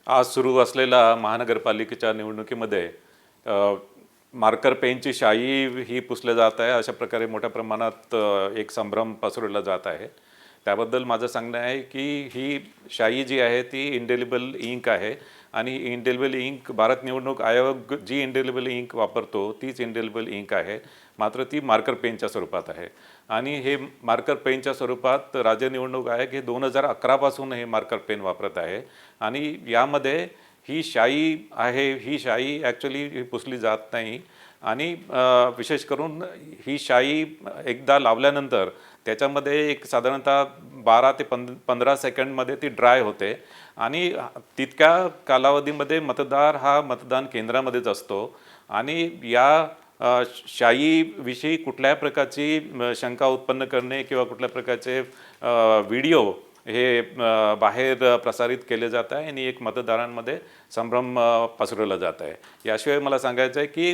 आज सुरू असलेल्या महानगरपालिकेच्या निवडणुकीमध्ये मार्कर पेनची शाई ही पुसल्या जात आहे. अशा प्रकारे मोठ्या प्रमाणात एक संभ्रम पसरवला जात आहे. त्याबद्दल माझं सांगणं आहे की ही शाई जी आहे ती इंडेलिबल इंक आहे आणि इंडेलिबल इंक भारत निवडणूक आयोग जी इंडेलिबल इंक वापरतो तीच इंडेलिबल इंक आहे, मात्र ती मार्कर पेनच्या स्वरूपात आहे. आणि हे मार्कर पेनच्या स्वरूपात राज्य निवडणूक आयोग हे 2011 पासून हे मार्कर पेन वापरत आहे. आणि यामध्ये ही शाई आहे, ही शाई ॲक्च्युली पुसली जात नाही. आणि विशेष करून ही शाई एकदा लावल्यानंतर त्याच्यामध्ये एक साधारणतः 12 ते 15 सेकंडमध्ये ती ड्राय होते आणि तितक्या कालावधीमध्ये मतदार हा मतदान केंद्रामध्येच असतो. आणि या शाईविषयी कुठल्याही प्रकारची शंका उत्पन्न करणे किंवा कुठल्या प्रकारचे व्हिडिओ हे बाहेर प्रसारित केले जात आहे आणि एक मतदारांमध्ये संभ्रम पसरवला जात आहे. याशिवाय मला सांगायचं आहे की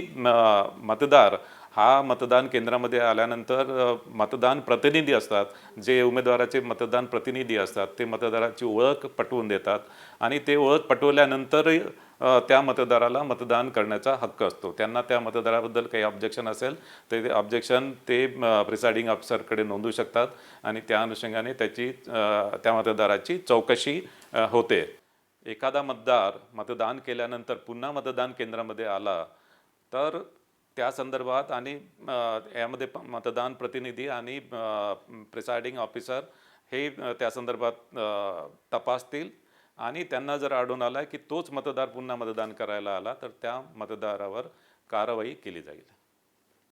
मतदार हा मतदान केंद्रामध्ये आल्यानंतर मतदान प्रतिनिधी असतात, जे उमेदवाराचे मतदान प्रतिनिधी असतात ते मतदाराची ओळख पटवून देतात आणि ते ओळख पटवल्यानंतर त्या मतदाराला मतदान करण्याचा हक्क असतो. त्यांना त्या मतदाराबद्दल काही ऑब्जेक्शन असेल तर ते ऑब्जेक्शन ते प्रिसाइडिंग ऑफिसरकडे नोंदवू शकतात आणि त्या अनुषंगाने त्या मतदाराची चौकशी होते. एखादा मतदार मतदान केल्यानंतर पुन्हा मतदान केंद्रामध्ये आला तर त्या संदर्भात आणि यामध्ये मतदान प्रतिनिधी आणि प्रिसाइडिंग ऑफिसर हे त्या संदर्भात तपासतील आणि त्यांना जर आढळून आला की तोच मतदार पुन्हा मतदान करायला आला तर त्या मतदारावर कारवाई केली जाईल.